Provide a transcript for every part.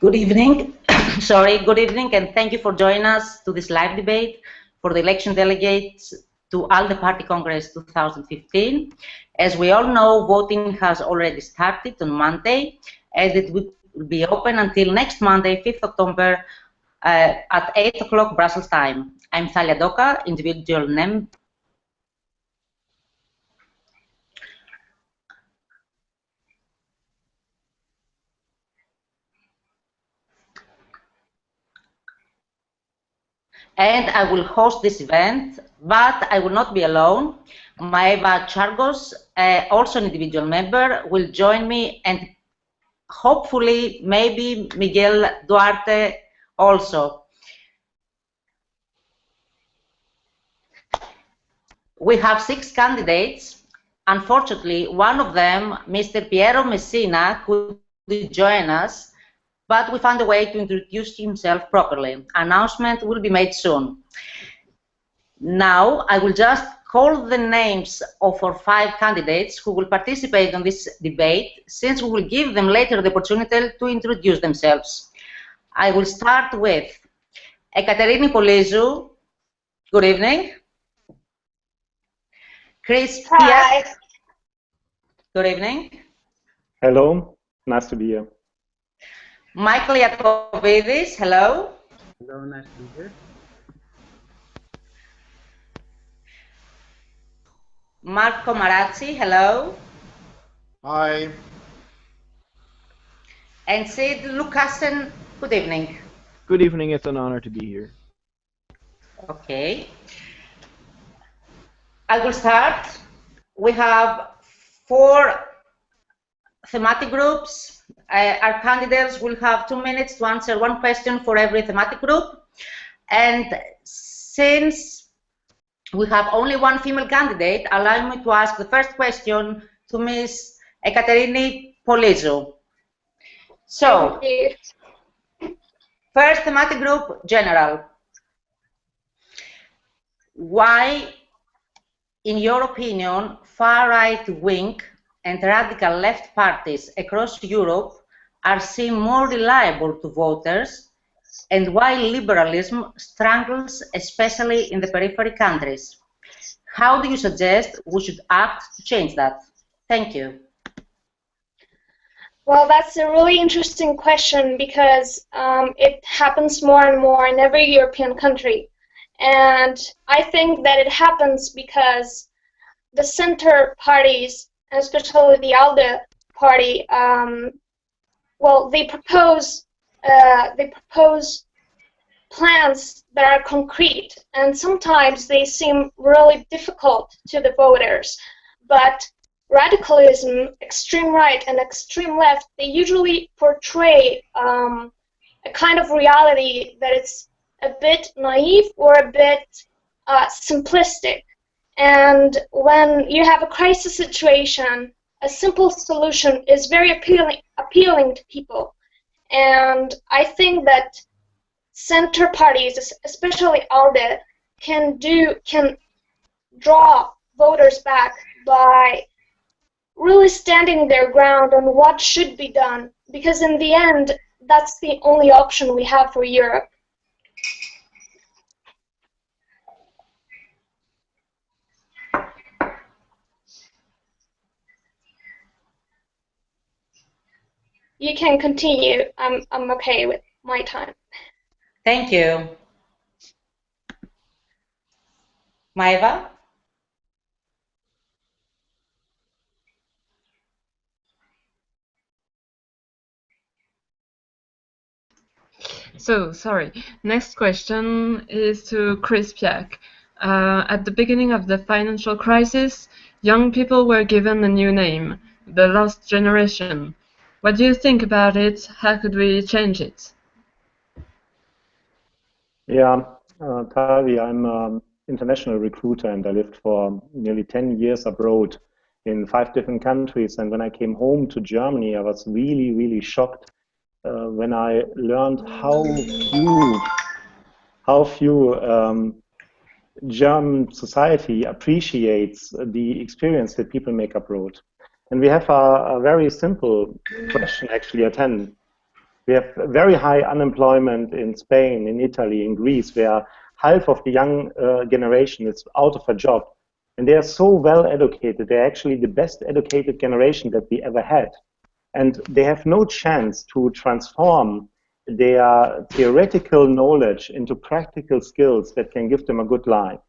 Good evening. Sorry, good evening, and thank you for joining us to this live debate for the election delegates to ALDE Party Congress 2015. As we all know, voting has already started on Monday, and it will be open until next Monday, 5th October, at 8 o'clock Brussels time. I'm Thalia Doka, individual member. And I will host this event, but I will not be alone. Maeva Chargos, also an individual member, will join me, and hopefully maybe Miguel Duarte also. We have 6 candidates. Unfortunately, one of them, Mr. Piero Messina, could join us, but we found a way to introduce himself properly. Announcement will be made soon. Now, I will just call the names of our 5 candidates who will participate on this debate, since we will give them later the opportunity to introduce themselves. I will start with Ekaterini Polizou. Good evening. Chris Piak. Good evening. Hello, nice to be here. Michael Iacovidis, hello. Hello, nice to be here. Marco Marazzi, hello. Hi. And Sid Lucassen, good evening. Good evening, it's an honor to be here. Okay. I will start. We have 4 thematic groups. Our candidates will have 2 minutes to answer 1 question for every thematic group. And since we have only 1 female candidate, allow me to ask the first question to Ms. Ekaterini Polizou. So, first thematic group, general. Why, in your opinion, far-right wing and radical left parties across Europe are seen more reliable to voters, and why liberalism struggles, especially in the periphery countries? How do you suggest we should act to change that? Thank you. Well, that's a really interesting question, because it happens more and more in every European country. And I think that it happens because the center parties, especially the ALDE party, well, they propose plans that are concrete, and sometimes they seem really difficult to the voters. But radicalism, extreme right and extreme left, they usually portray a kind of reality that it's a bit naive or a bit simplistic. And when you have a crisis situation, a simple solution is very appealing to people. And I think that center parties, especially ALDE, can draw voters back by really standing their ground on what should be done, because in the end, that's the only option we have for Europe. You can continue. I'm okay with my time. Thank you. Maeva? So, sorry. Next question is to Chris Piak. At the beginning of the financial crisis, young people were given a new name, the lost generation. What do you think about it? How could we change it? Yeah, Tavi, I'm an international recruiter, and I lived for nearly 10 years abroad in 5 different countries. And when I came home to Germany, I was really, really shocked when I learned how few German society appreciates the experience that people make abroad. And we have a very simple question actually at hand. We have very high unemployment in Spain, in Italy, in Greece, where half of the young generation is out of a job. And they are so well educated. They're actually the best educated generation that we ever had. And they have no chance to transform their theoretical knowledge into practical skills that can give them a good life.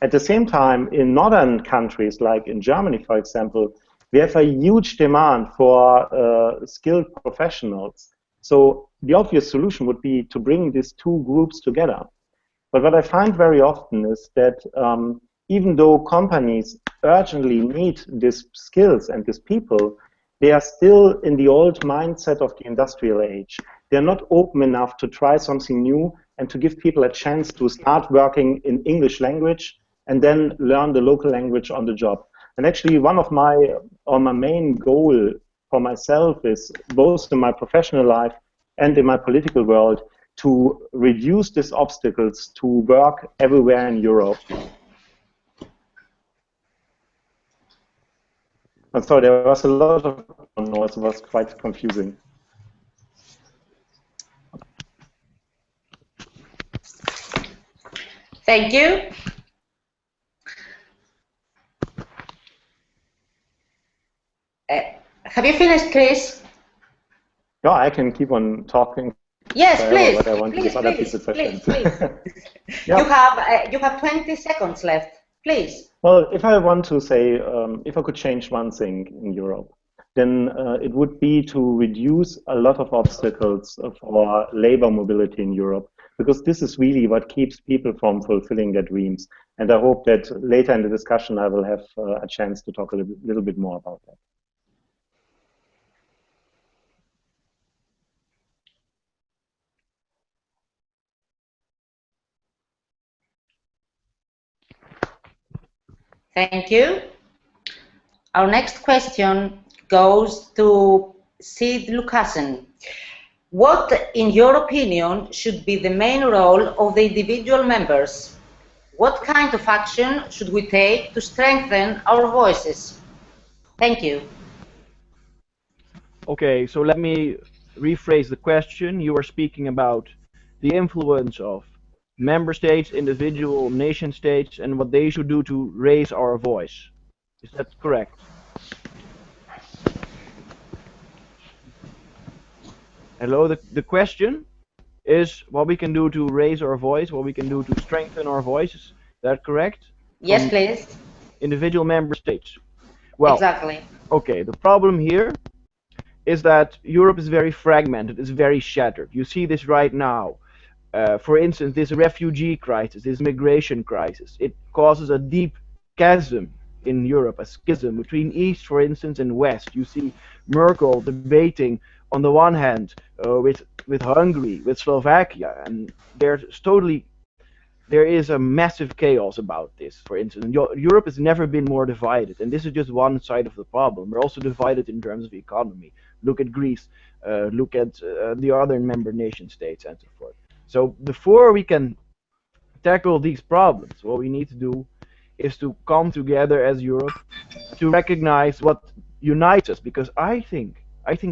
At the same time, in northern countries, like in Germany, for example, we have a huge demand for skilled professionals. So the obvious solution would be to bring these two groups together. But what I find very often is that even though companies urgently need these skills and these people, they are still in the old mindset of the industrial age. They're not open enough to try something new and to give people a chance to start working in English language and then learn the local language on the job. And actually one of my main goal for myself is, both in my professional life and in my political world, to reduce these obstacles to work everywhere in Europe. I'm sorry, there was a lot of noise, it was quite confusing. Thank you. Have you finished, Chris? Yeah, I can keep on talking. Yes, please. But I want to give other people a chance. Yeah. You have 20 seconds left, please. Well, if I want to say, if I could change one thing in Europe, then it would be to reduce a lot of obstacles for labor mobility in Europe, because this is really what keeps people from fulfilling their dreams. And I hope that later in the discussion I will have a chance to talk a little bit more about that. Thank you. Our next question goes to Sid Lucassen. What, in your opinion, should be the main role of the individual members? What kind of action should we take to strengthen our voices? Thank you. Okay, so let me rephrase the question. You are speaking about the influence of member states, individual nation states, and what they should do to raise our voice. Is that correct? Hello, the question is what we can do to raise our voice, what we can do to strengthen our voices. Is that correct? Yes, please. Individual member states. Well, exactly. Okay, the problem here is that Europe is very fragmented, it's very shattered. You see this right now. For instance, this refugee crisis, this migration crisis, it causes a deep chasm in Europe, a schism between East, for instance, and West. You see Merkel debating on the one hand with Hungary, with Slovakia, and there is a massive chaos about this. For instance, Europe has never been more divided, and this is just one side of the problem. We're also divided in terms of economy. Look at Greece, look at the other member nation states, and so forth. So before we can tackle these problems, what we need to do is to come together as Europe to recognize what unites us, because I think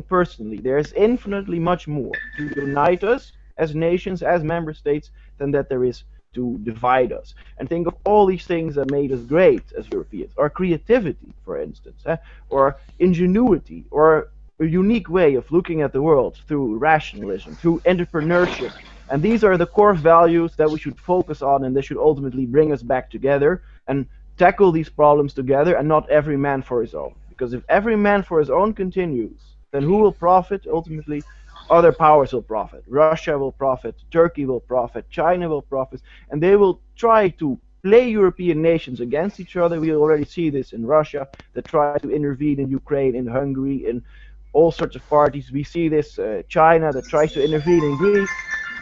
personally there's infinitely much more to unite us as nations, as member states, than that there is to divide us. And think of all these things that made us great as Europeans, our creativity, for instance, or ingenuity, or a unique way of looking at the world through rationalism, through entrepreneurship. And these are the core values that we should focus on, and they should ultimately bring us back together and tackle these problems together, and not every man for his own. Because if every man for his own continues, then who will profit? Ultimately, other powers will profit. Russia will profit, Turkey will profit, China will profit, and they will try to play European nations against each other. We already see this in Russia, that try to intervene in Ukraine, in Hungary, in all sorts of parties. We see this China that tries to intervene in Greece.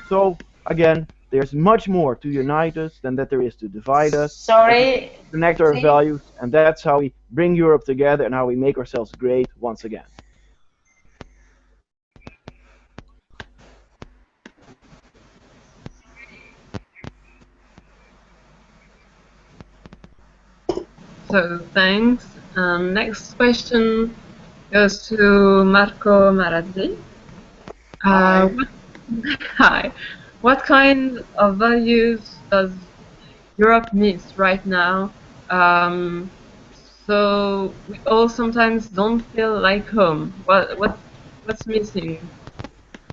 So again, there's much more to unite us than that there is to divide us. Sorry. Connect our values, and that's how we bring Europe together and how we make ourselves great once again. So thanks. Next question goes to Marco Marazzi. What, hi. What kind of values does Europe needs right now? So we all sometimes don't feel like home. What's missing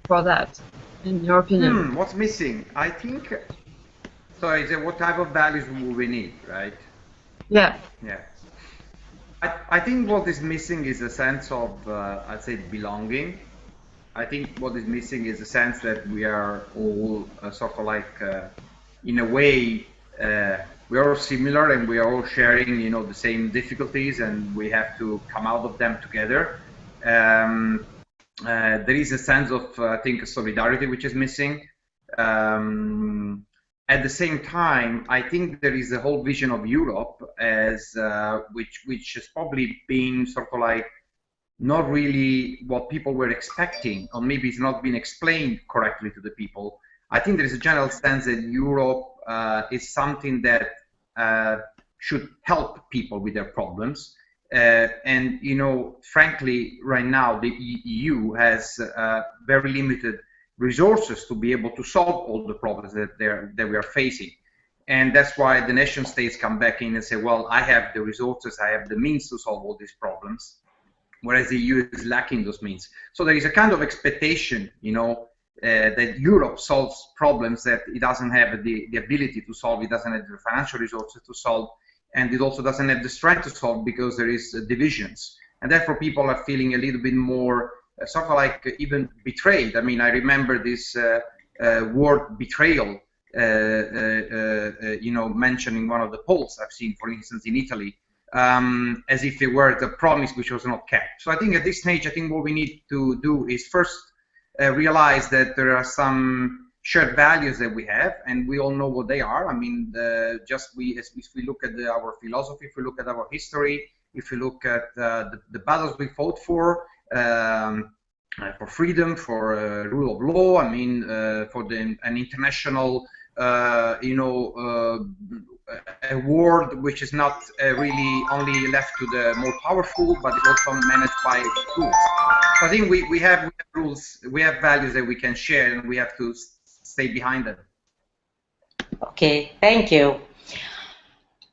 for that, in your opinion? What's missing? I think, so is it what type of values we need, right? Yeah. Yeah. I think what is missing is a sense of, I'd say, belonging. I think what is missing is a sense that we are all sort of like, in a way, we are all similar and we are all sharing, you know, the same difficulties, and we have to come out of them together. There is a sense of, I think, solidarity which is missing. At the same time, I think there is a whole vision of Europe as which has probably been sort of like not really what people were expecting, or maybe it's not been explained correctly to the people. I think there is a general sense that Europe is something that should help people with their problems. And, you know, frankly, right now, the EU has very limited resources to be able to solve all the problems that we are facing. And that's why the nation states come back in and say, well, I have the resources, I have the means to solve all these problems, whereas the EU is lacking those means. So there is a kind of expectation, you know, that Europe solves problems that it doesn't have the ability to solve, it doesn't have the financial resources to solve, and it also doesn't have the strength to solve because there is divisions. And therefore people are feeling a little bit more sort of like even betrayed. I mean, I remember this word betrayal, you know, mentioned in one of the polls I've seen, for instance, in Italy, as if it were the promise which was not kept. So I think at this stage, I think what we need to do is first realize that there are some shared values that we have, and we all know what they are. I mean, if we look at our philosophy, if we look at our history, if we look at the battles we fought for freedom, for rule of law, I mean, for an international, you know, a world which is not really only left to the more powerful, but is also managed by rules. So I think we have rules, we have values that we can share, and we have to stay behind them. Okay, thank you.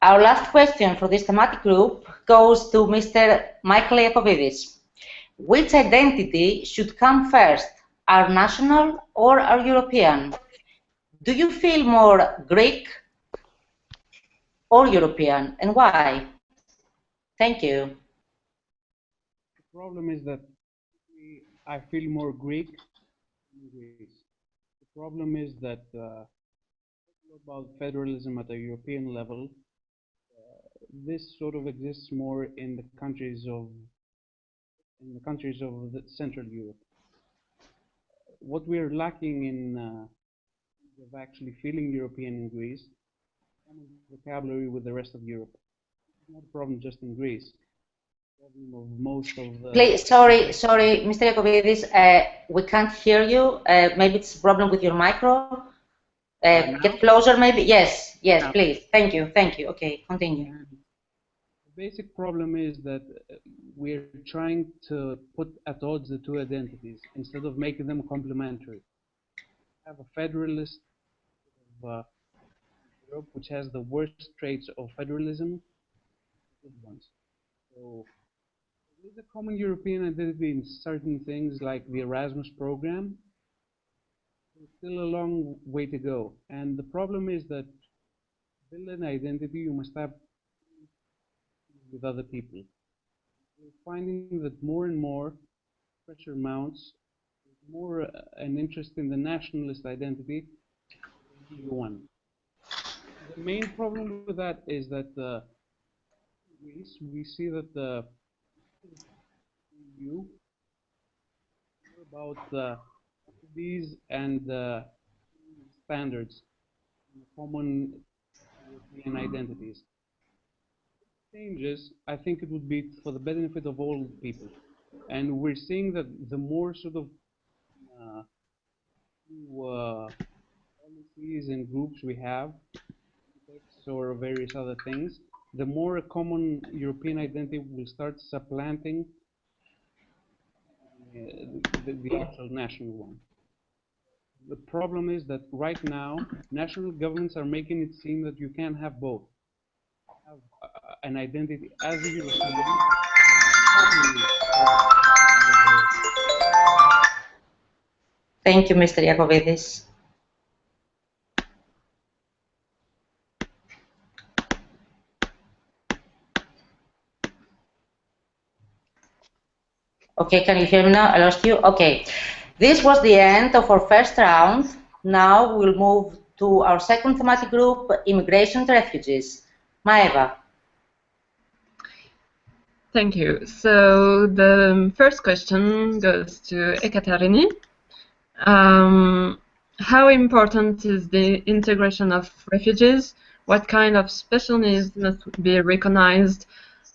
Our last question for this thematic group goes to Mr. Michael Iacovidis. Which identity should come first, our national or our European? Do you feel more Greek or European, and why? Thank you. The problem is that I feel more Greek than Greece. The problem is that about federalism at a European level, this sort of exists more in the countries of Central Europe. What we're lacking in of actually feeling European in Greece, common vocabulary with the rest of Europe. It's not a problem just in Greece. Problem of most of the. Please, sorry, Mr. Iacovidis, we can't hear you. Maybe it's a problem with your micro. Get closer, maybe. Yes, please. Thank you. Okay, continue. The basic problem is that we're trying to put at odds the two identities instead of making them complementary. We have a federalist of Europe which has the worst traits of federalism. Good ones. So there's a common European identity in certain things like the Erasmus program. There's still a long way to go. And the problem is that to build an identity, you must have with other people. We're finding that more and more pressure mounts, more an interest in the nationalist identity than the one. The main problem with that is that we see that the EU about these and standards, common European identities. Changes, I think it would be for the benefit of all people, and we're seeing that the more sort of policies and groups we have, or various other things, the more a common European identity will start supplanting the actual national one. The problem is that right now, national governments are making it seem that you can have both. Have an identity as a European. Thank you, Mr. Iacovidis. Okay, can you hear me now? I lost you. Okay. This was the end of our first round. Now we'll move to our second thematic group, immigration and refugees. Maeva. Thank you. So the first question goes to Ekaterini. How important is the integration of refugees? What kind of special needs must be recognized?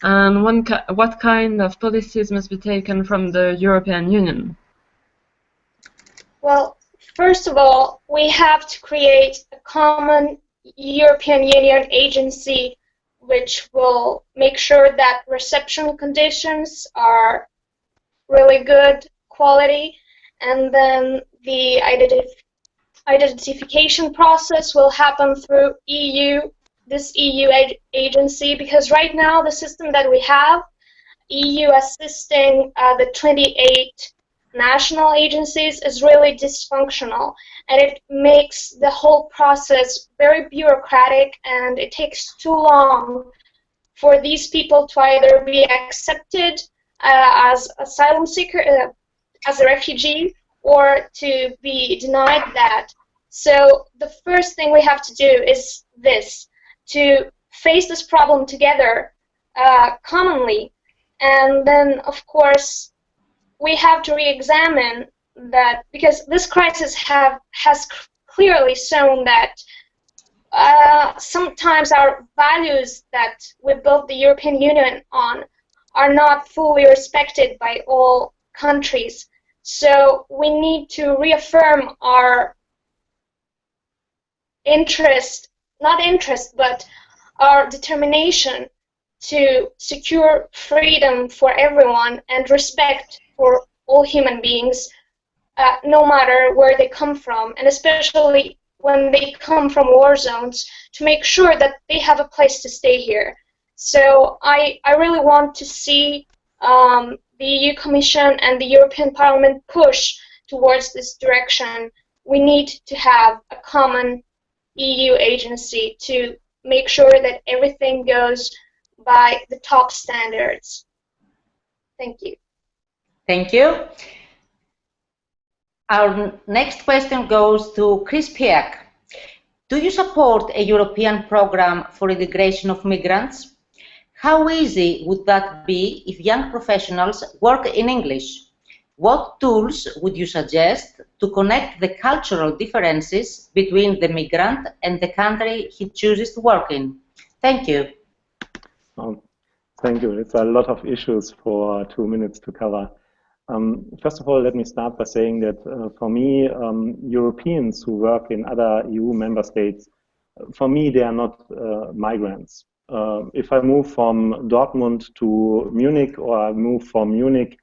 And what kind of policies must be taken from the European Union? Well, first of all, we have to create a common European Union agency which will make sure that reception conditions are really good quality, and then the identification process will happen through this EU agency, because right now the system that we have, EU assisting the 28 national agencies, is really dysfunctional, and it makes the whole process very bureaucratic, and it takes too long for these people to either be accepted as asylum seeker, as a refugee, or to be denied that. So the first thing we have to do is this, to face this problem together commonly, and then of course we have to re-examine that, because this crisis has clearly shown that sometimes our values that we built the European Union on are not fully respected by all countries. So we need to reaffirm our but our determination to secure freedom for everyone and respect for all human beings, no matter where they come from, and especially when they come from war zones, to make sure that they have a place to stay here. So I really want to see the EU Commission and the European Parliament push towards this direction. We need to have a common EU agency to make sure that everything goes by the top standards. Thank you. Thank you. Our next question goes to Chris Piak. Do you support a European program for integration of migrants? How easy would that be if young professionals work in English? What tools would you suggest to connect the cultural differences between the migrant and the country he chooses to work in? Thank you. Thank you. It's a lot of issues for 2 minutes to cover. First of all, let me start by saying that for me, Europeans who work in other EU member states, for me, they are not migrants. If I move from Dortmund to Munich, or I move from Munich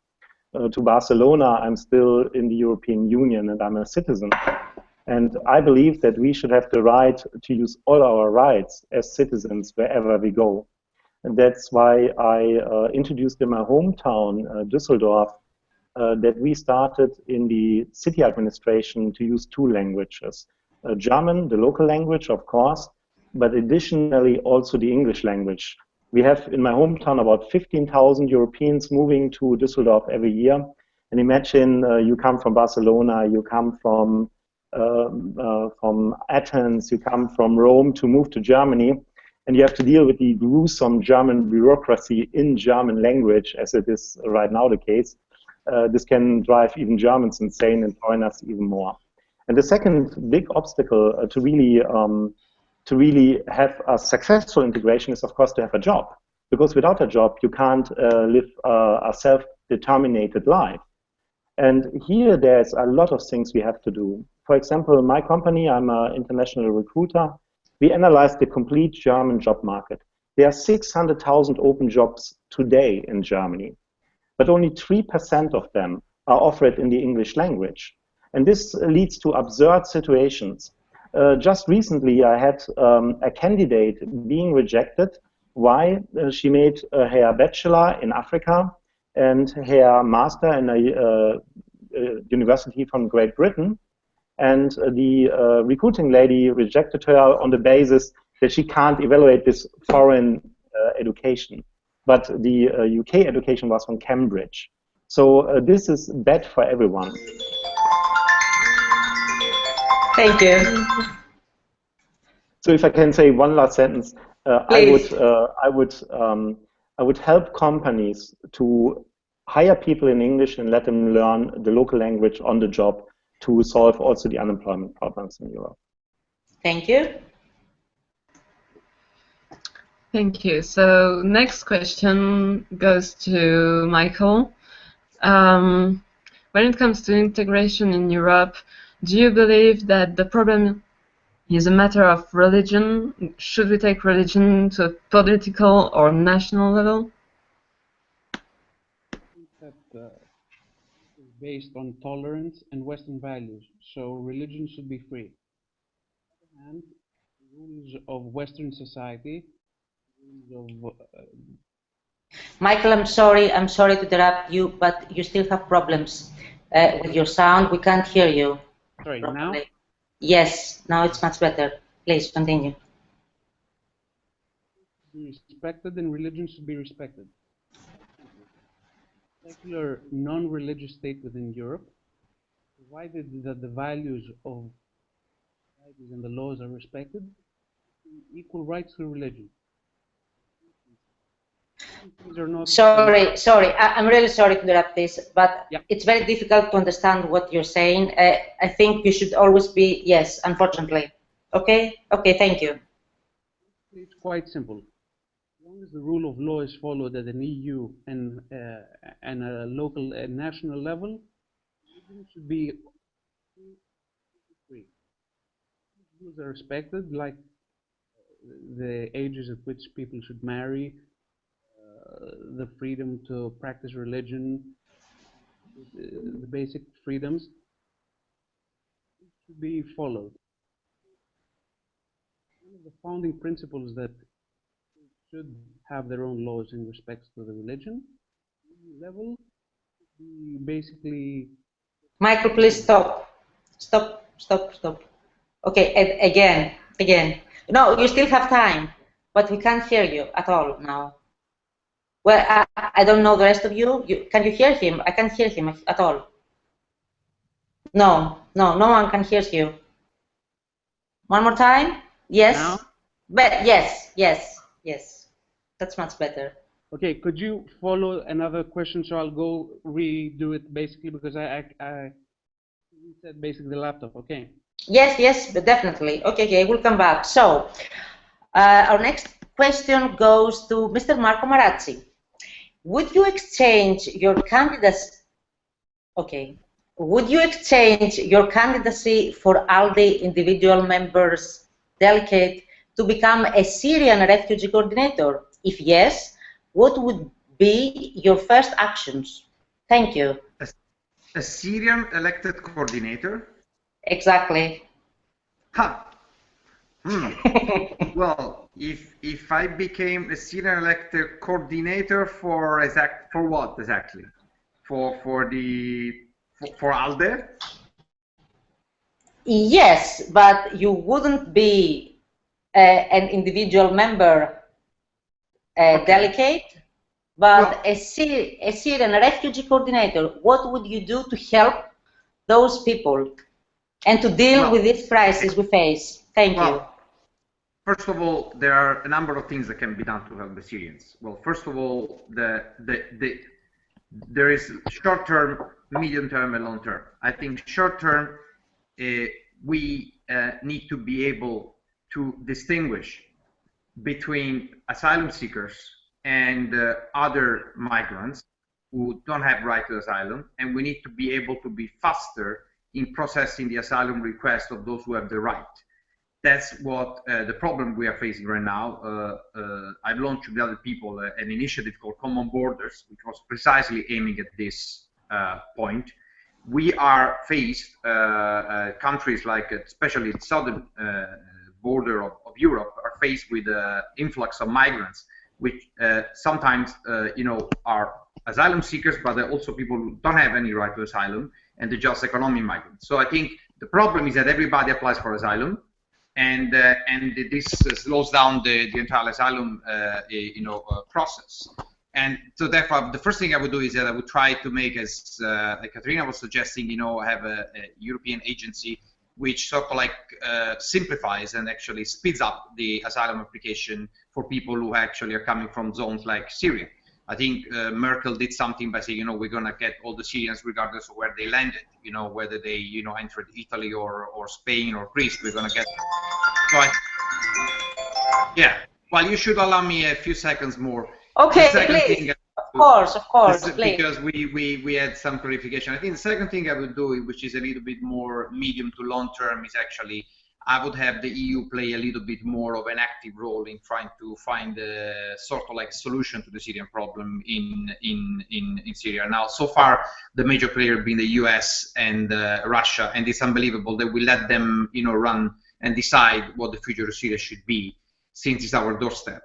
to Barcelona, I'm still in the European Union and I'm a citizen. And I believe that we should have the right to use all our rights as citizens wherever we go. And that's why I introduced in my hometown, Düsseldorf, that we started in the city administration to use 2 languages. German, the local language, of course, but additionally also the English language. We have in my hometown about 15,000 Europeans moving to Düsseldorf every year. And imagine you come from Barcelona, you come from Athens, you come from Rome to move to Germany, and you have to deal with the gruesome German bureaucracy in German language, as it is right now the case. This can drive even Germans insane and foreigners even more. And the second big obstacle to really have a successful integration is, of course, to have a job. Because without a job, you can't live a self-determined life. And here, there's a lot of things we have to do. For example, my company, I'm an international recruiter. We analyzed the complete German job market. There are 600,000 open jobs today in Germany, but only 3% of them are offered in the English language. And this leads to absurd situations. Just recently, I had a candidate being rejected. Why? She made her bachelor in Africa and her master in a university from Great Britain. And the recruiting lady rejected her on the basis that she can't evaluate this foreign education. But the UK education was from Cambridge. So this is bad for everyone. Thank you. So if I can say one last sentence, I would help companies to hire people in English and let them learn the local language on the job to solve also the unemployment problems in Europe. Thank you. Thank you. So next question goes to Michael. When it comes to integration in Europe, do you believe that the problem is a matter of religion? Should we take religion to a political or national level? That is based on tolerance and Western values, so religion should be free. And rules of Western society, rules of Michael, I'm sorry to interrupt you, but you still have problems with your sound. We can't hear you. Sorry, properly. now? Yes, now it's much better. Please continue. Be respected, and religion should be respected. Secular, non-religious state within Europe, provided that the values and the laws are respected, equal rights to religion. These are not Sorry, I'm really sorry to interrupt this, but yeah. It's very difficult to understand what you're saying. I think you should always be, yes, unfortunately. Okay? Okay, thank you. It's quite simple. As long as the rule of law is followed at an EU and a local and national level, religion should be free. Rules are respected, like the ages at which people should marry, the freedom to practice religion, the basic freedoms should be followed. One of the founding principles that should have their own laws in respect to the religion level, basically. Michael, please stop. Stop. Okay, again. No, you still have time, but we can't hear you at all now. Well, I don't know the rest of you. Can you hear him? I can't hear him at all. No one can hear you. One more time? Yes. Now? But yes. That's much better. Okay, could you follow another question? So I'll go redo it basically because I reset basically the laptop. Okay. Yes, but definitely. Okay, we'll come back. So our next question goes to Mr. Marco Marazzi. Would you exchange your candidacy? Okay. Would you exchange your candidacy for ALDE individual members delegate to become a Syrian refugee coordinator? If yes, what would be your first actions? Thank you. A Syrian elected coordinator? Exactly. Ha! Well, if I became a Syrian elected coordinator for what exactly? For ALDE? Yes, but you wouldn't be an individual member delegate, but a Syrian refugee coordinator. What would you do to help those people and to deal with this crisis we face? Thank you. First of all, there are a number of things that can be done to help the Syrians. Well, first of all, there is short-term, medium-term, and long-term. I think short-term, we need to be able to distinguish between asylum seekers and other migrants who don't have right to asylum, and we need to be able to be faster in processing the asylum request of those who have the right. That's what the problem we are facing right now. I've launched with other people an initiative called Common Borders, which was precisely aiming at this point. We are faced, countries like, especially the southern border of Europe, are faced with influx of migrants, which sometimes, you know, are asylum seekers, but they're also people who don't have any right to asylum, and they're just economic migrants. So I think the problem is that everybody applies for asylum, and this slows down the entire asylum, you know, process. And so therefore, the first thing I would do is that I would try to make, as like Katrina was suggesting, you know, have a European agency which sort of like simplifies and actually speeds up the asylum application for people who actually are coming from zones like Syria. I think Merkel did something by saying, you know, we're going to get all the Syrians regardless of where they landed, you know, whether they, you know, entered Italy or Spain or Greece, we're going to get them. So yeah, well, you should allow me a few seconds more. Okay, please. Of course, please. Because we had some clarification. I think the second thing I would do, which is a little bit more medium to long term, is actually I would have the EU play a little bit more of an active role in trying to find a sort of like solution to the Syrian problem in Syria. Now, so far, the major player being the US and Russia, and it's unbelievable that we let them, you know, run and decide what the future of Syria should be, since it's our doorstep.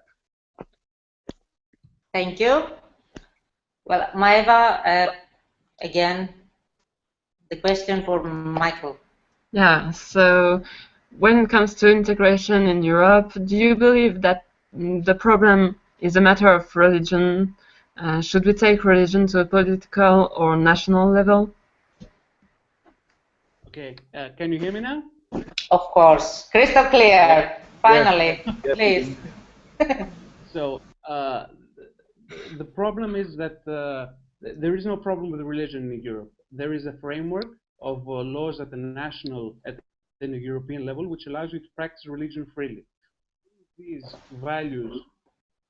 Thank you. Well, Maeva, again, the question for Michael. Yeah, so when it comes to integration in Europe, do you believe that the problem is a matter of religion? Should we take religion to a political or national level? Okay, can you hear me now? Of course, crystal clear, finally, yes. Please. So, the problem is that there is no problem with religion in Europe. There is a framework of laws at the national, at the European level, which allows you to practice religion freely. These values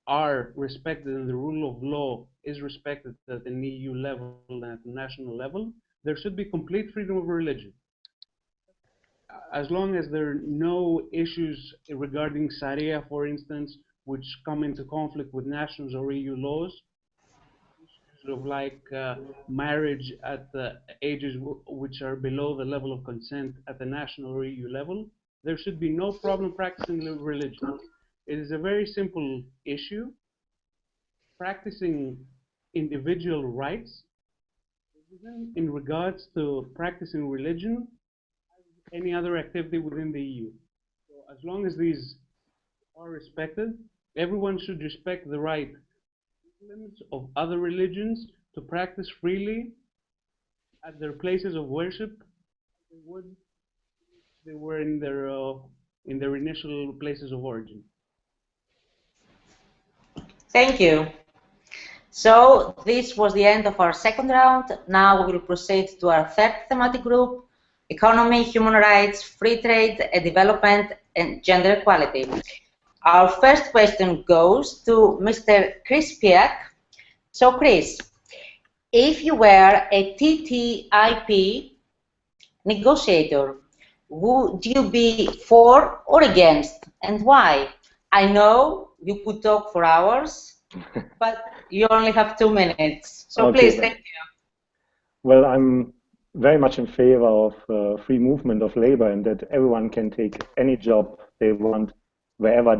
are respected and the rule of law is respected at an EU level and at the national level. There should be complete freedom of religion. As long as there are no issues regarding Sharia, for instance, which come into conflict with national or EU laws, issues of like marriage at ages which are below the level of consent at the national or EU level, there should be no problem practicing religion. It is a very simple issue. Practicing individual rights in regards to practicing religion as any other activity within the EU. So as long as these are respected, everyone should respect the right of other religions to practice freely at their places of worship as they were in their initial places of origin. Thank you. So this was the end of our second round. Now we will proceed to our third thematic group: economy, human rights, free trade, development, and gender equality. Our first question goes to Mr. Chris Piak. So Chris, if you were a TTIP negotiator, would you be for or against, and why? I know you could talk for hours, but you only have 2 minutes. So okay, please, thank you. Well, I'm very much in favor of free movement of labor and that everyone can take any job they want wherever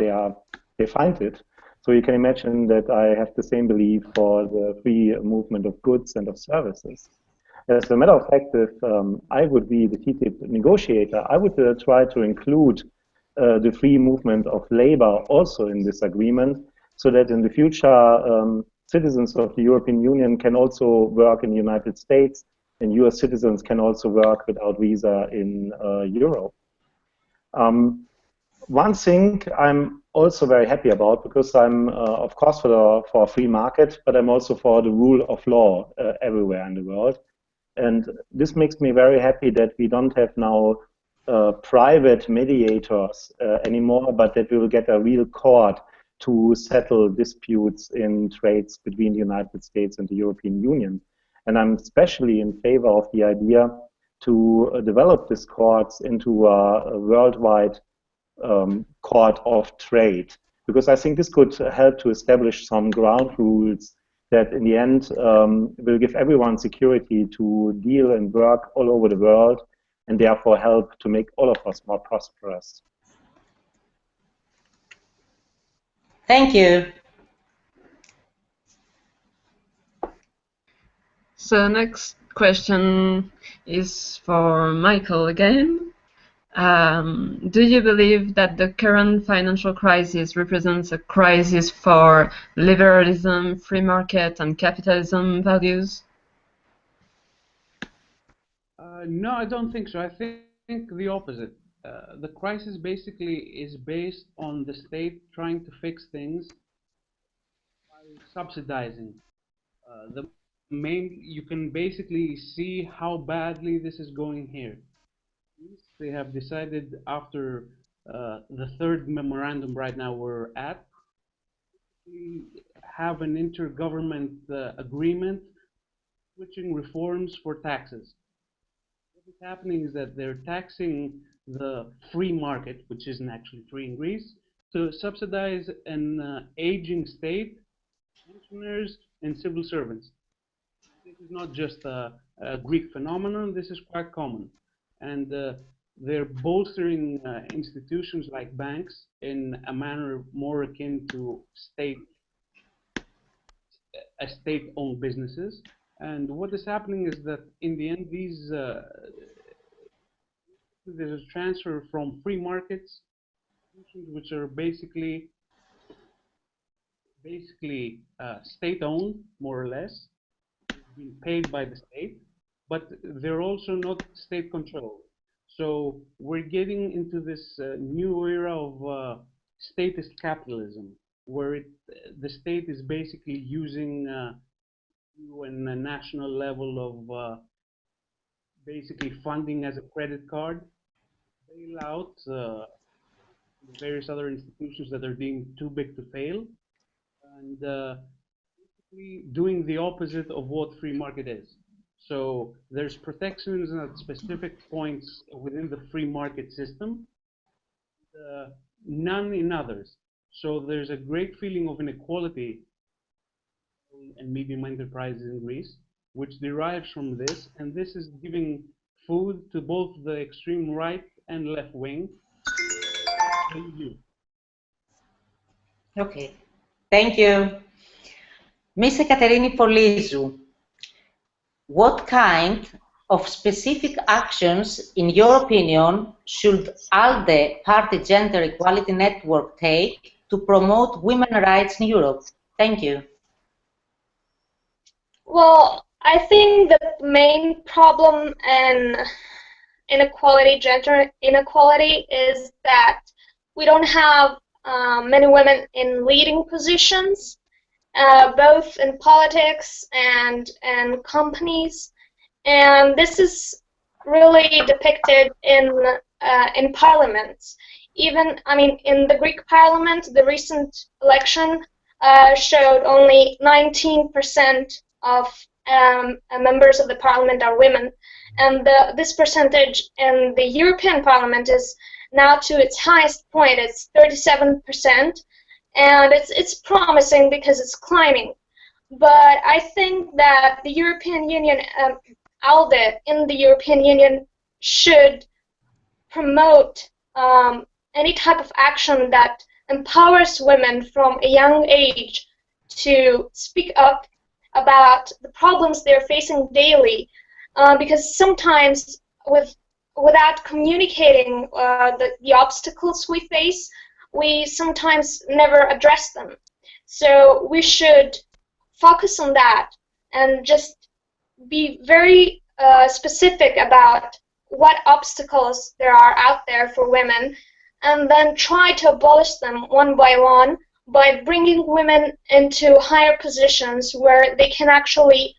they find it. So you can imagine that I have the same belief for the free movement of goods and of services. As a matter of fact, if I would be the TTIP negotiator, I would try to include the free movement of labor also in this agreement, so that in the future citizens of the European Union can also work in the United States, and US citizens can also work without visa in Europe. One thing I'm also very happy about, because I'm of course for a free market, but I'm also for the rule of law everywhere in the world. And this makes me very happy that we don't have now private mediators anymore, but that we will get a real court to settle disputes in trades between the United States and the European Union. And I'm especially in favor of the idea to develop these courts into a worldwide court of trade, because I think this could help to establish some ground rules that in the end will give everyone security to deal and work all over the world, and therefore help to make all of us more prosperous. Thank you. So next question is for Michael again. Do you believe that the current financial crisis represents a crisis for liberalism, free market, and capitalism values? No, I don't think so. I think the opposite. The crisis basically is based on the state trying to fix things by subsidizing. You can basically see how badly this is going here. They have decided after the third memorandum right now we're at, we have an intergovernment agreement switching reforms for taxes. What is happening is that they're taxing the free market, which isn't actually free in Greece, to subsidize an aging state, pensioners, and civil servants. This is not just a Greek phenomenon, this is quite common. And they're bolstering institutions like banks in a manner more akin to state-owned businesses. And what is happening is that in the end, there's a transfer from free markets, which are basically state-owned, more or less, being paid by the state, but they're also not state-controlled. So we're getting into this new era of statist capitalism, where the state is basically using on a national level of basically funding as a credit card, bailout, various other institutions that are deemed too big to fail, and basically doing the opposite of what free market is. So there's protections at specific points within the free market system, none in others. So there's a great feeling of inequality in medium enterprises in Greece, which derives from this, and this is giving food to both the extreme right and left wing. Okay, thank you. Ms. Ekaterini Polizou, what kind of specific actions, in your opinion, should ALDE Party Gender Equality Network take to promote women's rights in Europe? Thank you. Well, I think the main problem in inequality, gender inequality, is that we don't have many women in leading positions, both in politics and companies, and this is really depicted in parliaments. Even, I mean, in the Greek parliament, the recent election showed only 19% of members of the parliament are women, and this percentage in the European Parliament is now to its highest point. It's 37%, and it's promising because it's climbing. But I think that the European Union, ALDE in the European Union, should promote any type of action that empowers women from a young age to speak up about the problems they're facing daily, because sometimes without communicating the obstacles we face, we sometimes never address them. So we should focus on that and just be very specific about what obstacles there are out there for women, and then try to abolish them one by one by bringing women into higher positions where they can actually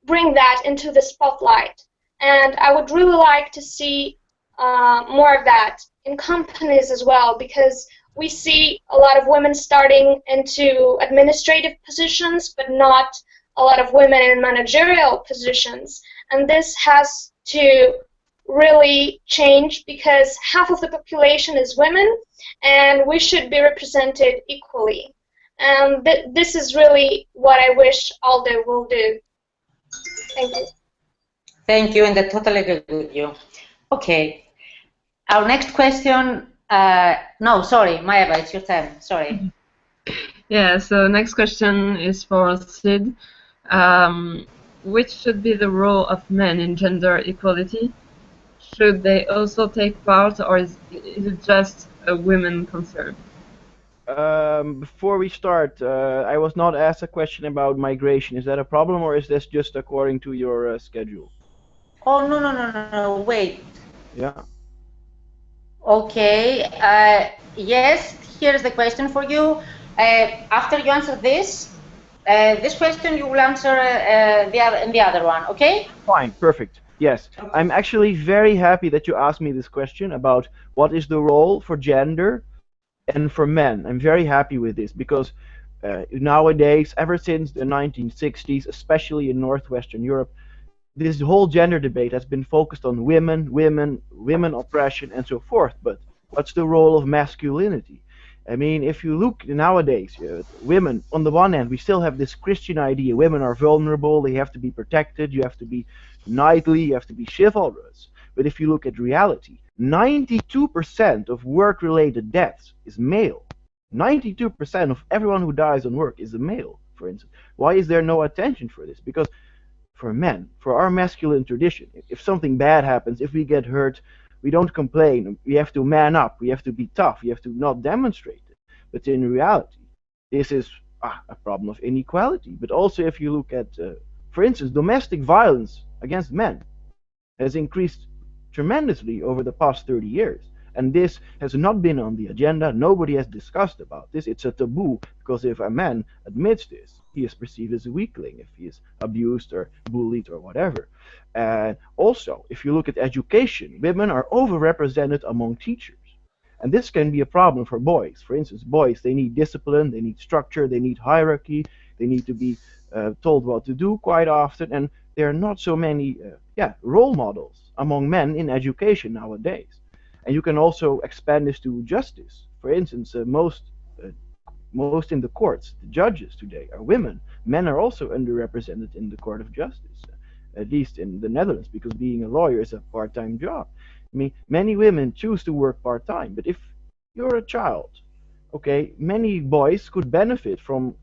bring that into the spotlight. And I would really like to see more of that in companies as well, because we see a lot of women starting into administrative positions, but not a lot of women in managerial positions. And this has to really change, because half of the population is women, and we should be represented equally. And this is really what I wish ALDE will do. Thank you. Thank you, and I totally agree with you. Okay, our next question. No, sorry, Maeva, it's your turn. Sorry. Yeah, so next question is for Sid. Which should be the role of men in gender equality? Should they also take part, or is it just a women concern? Before we start, I was not asked a question about migration. Is that a problem, or is this just according to your schedule? Oh, no, wait. Yeah. Okay, yes, here's the question for you. After you answer this question you will answer the other one, okay? Fine, perfect. Yes, I'm actually very happy that you asked me this question about what is the role for gender and for men. I'm very happy with this because nowadays, ever since the 1960s, especially in Northwestern Europe, this whole gender debate has been focused on women oppression, and so forth. But what's the role of masculinity? I mean, if you look nowadays, women, on the one hand, we still have this Christian idea women are vulnerable, they have to be protected, you have to be knightly, you have to be chivalrous. But if you look at reality, 92% of work-related deaths is male. 92% of everyone who dies on work is a male, for instance. Why is there no attention for this? Because for men, for our masculine tradition, if something bad happens, if we get hurt, we don't complain. We have to man up. We have to be tough. We have to not demonstrate it. But in reality, this is a problem of inequality. But also, if you look at, for instance, domestic violence against men has increased tremendously over the past 30 years. And this has not been on the agenda. Nobody has discussed about this. It's a taboo because if a man admits this, he is perceived as a weakling if he is abused or bullied or whatever. And also, if you look at education, women are overrepresented among teachers. And this can be a problem for boys. For instance, boys, they need discipline, they need structure, they need hierarchy, they need to be told what to do quite often. And there are not so many role models among men in education nowadays. And you can also expand this to justice. For instance, most in the courts, the judges today are women. Men are also underrepresented in the Court of Justice, at least in the Netherlands, because being a lawyer is a part-time job. I mean, many women choose to work part-time, but if you're a child, okay, many boys could benefit from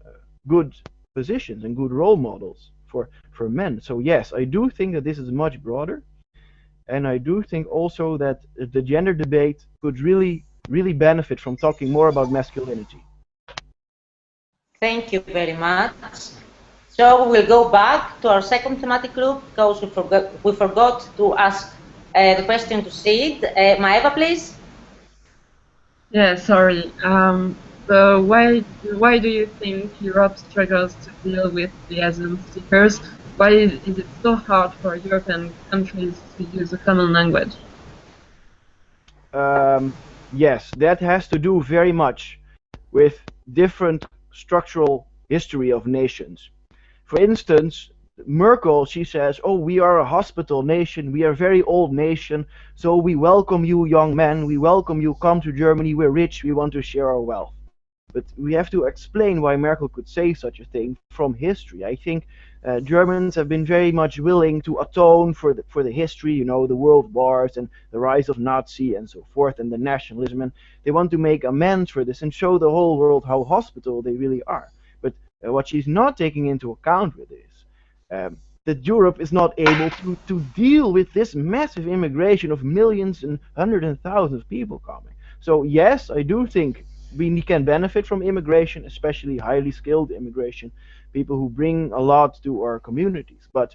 good positions and good role models for men. So yes, I do think that this is much broader. And I do think also that the gender debate could really benefit from talking more about masculinity. Thank you very much. So we'll go back to our second thematic group because we forgot to ask the question to Sid. Maeva, please. Yeah, sorry. So why do you think Europe struggles to deal with the asylum seekers? Why is it so hard for European countries to use a common language? Yes, that has to do very much with different structural history of nations. For instance, Merkel, she says, oh, we are a hospital nation, we are a very old nation, so we welcome you young men, we welcome you, come to Germany, we're rich, we want to share our wealth. But we have to explain why Merkel could say such a thing from history. I think Germans have been very much willing to atone for the history, you know, the world wars and the rise of Nazi and so forth, and the nationalism. And they want to make amends for this and show the whole world how hospitable they really are. But what she's not taking into account with is that Europe is not able to deal with this massive immigration of millions and hundreds and thousands of people coming. So yes, I do think we can benefit from immigration, especially highly skilled immigration, people who bring a lot to our communities. But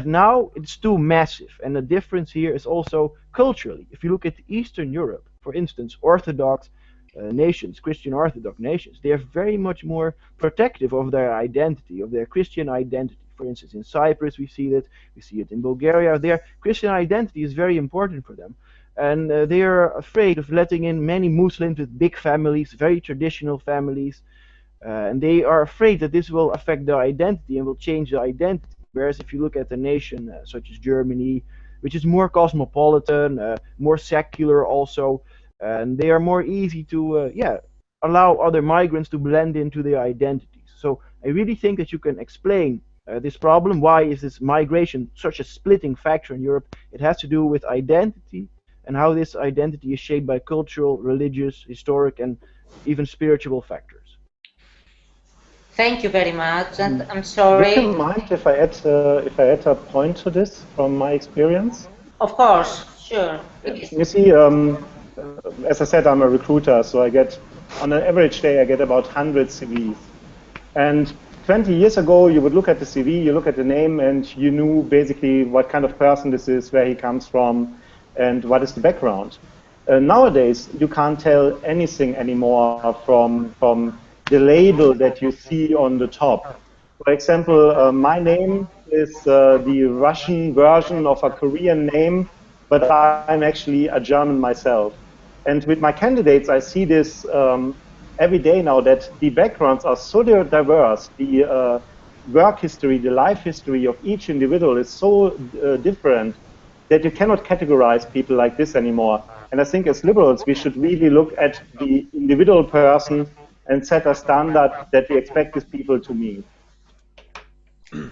now it's too massive, and the difference here is also culturally. If you look at Eastern Europe, for instance, Orthodox nations, Christian Orthodox nations, they are very much more protective of their identity, of their Christian identity. For instance, in Cyprus we see it in Bulgaria. Their Christian identity is very important for them. And they are afraid of letting in many Muslims with big families, very traditional families. And they are afraid that this will affect their identity and will change their identity. Whereas if you look at a nation such as Germany, which is more cosmopolitan, more secular also, and they are more easy to allow other migrants to blend into their identities. So I really think that you can explain this problem. Why is this migration such a splitting factor in Europe? It has to do with identity and how this identity is shaped by cultural, religious, historic, and even spiritual factors. Thank you very much, and I'm Would sorry. you mind if I add a point to this from my experience? Of course, sure. You see, as I said, I'm a recruiter, so I get, on an average day, I get about 100 CVs. And 20 years ago, you would look at the CV, you look at the name, and you knew basically what kind of person this is, where he comes from, and what is the background. Nowadays, you can't tell anything anymore from the label that you see on the top. For example, my name is the Russian version of a Korean name, but I'm actually a German myself. And with my candidates, I see this every day now, that the backgrounds are so diverse. The work history, the life history of each individual is so different that you cannot categorize people like this anymore. And I think as liberals, we should really look at the individual person and set a standard that we expect these people to meet.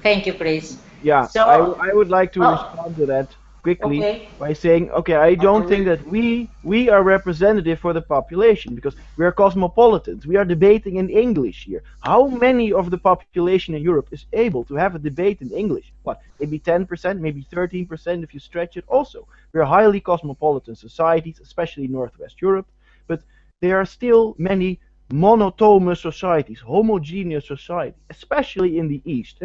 Thank you, Chris. Yeah, So, I would like to respond to that quickly by saying, okay, I don't think that we are representative for the population, because we are cosmopolitans. We are debating in English here. How many of the population in Europe is able to have a debate in English? What, maybe 10%, maybe 13% if you stretch it? Also, we are highly cosmopolitan societies, especially in Northwest Europe, but there are still many monotonous societies, homogeneous societies, especially in the East.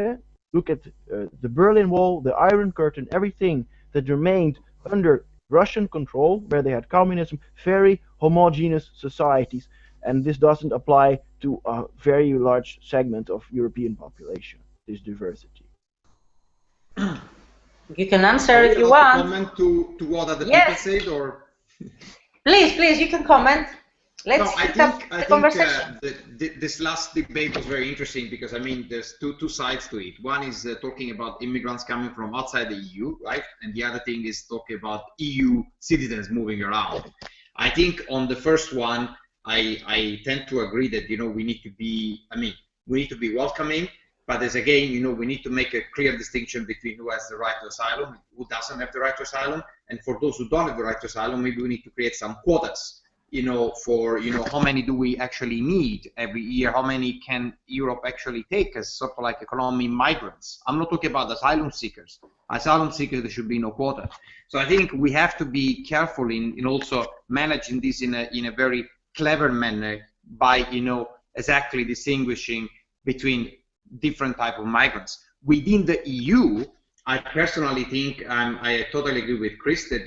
Look at the Berlin Wall, the Iron Curtain, everything that remained under Russian control, where they had communism, very homogeneous societies, and this doesn't apply to a very large segment of European population, this diversity. You can answer if you want. Comment to what other people said, or please, you can comment. Let's I pick up the conversation. This last debate was very interesting, because I mean, there's two sides to it. One is talking about immigrants coming from outside the EU, right? And the other thing is talking about EU citizens moving around. I think on the first one, I tend to agree that, you know, we need to be, we need to be welcoming, but as again, you know, we need to make a clear distinction between who has the right to asylum, who doesn't have the right to asylum, and for those who don't have the right to asylum, maybe we need to create some quotas, you know, for, you know, how many do we actually need every year? How many can Europe actually take as sort of like economic migrants? I'm not talking about asylum seekers. Asylum seekers, there should be no quota. So I think we have to be careful in also managing this in a very clever manner by, you know, exactly distinguishing between different type of migrants. Within the EU, I personally think, I totally agree with Chris that,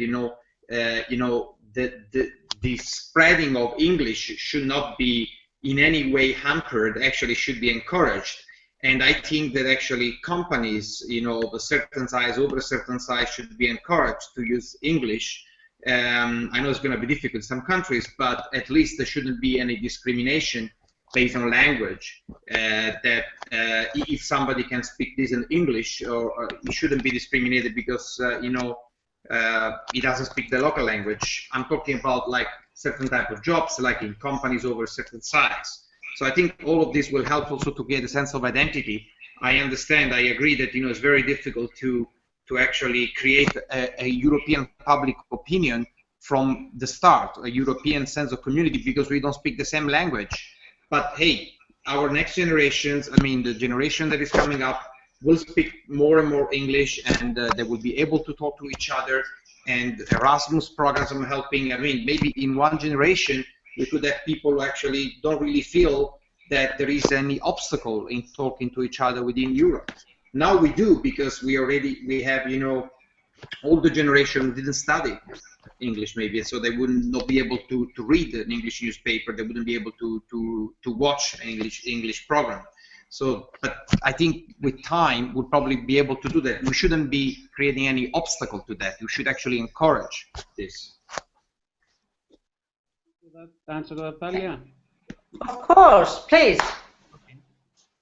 the spreading of English should not be in any way hampered, actually should be encouraged. And I think that actually companies, you know, of a certain size, over a certain size, should be encouraged to use English. I know it's going to be difficult in some countries, but at least there shouldn't be any discrimination based on language. If somebody can speak decent English, or he shouldn't be discriminated because, he doesn't speak the local language. I'm talking about like certain type of jobs, like in companies over a certain size. So I think all of this will help also to get a sense of identity. I understand, I agree that, you know, it's very difficult to actually create a European public opinion from the start, a European sense of community, because we don't speak the same language. But hey, our next generations, I mean, the generation that is coming up, will speak more and more English, and they will be able to talk to each other. And Erasmus programs are helping. I mean, maybe in one generation, we could have people who actually don't really feel that there is any obstacle in talking to each other within Europe. Now we do, because we have, you know, older generation who didn't study English maybe, so they would not be able to read an English newspaper, they wouldn't be able to watch an English program. So, but I think with time, we'll probably be able to do that. We shouldn't be creating any obstacle to that. We should actually encourage this. Answer that, Talia? Of course, please.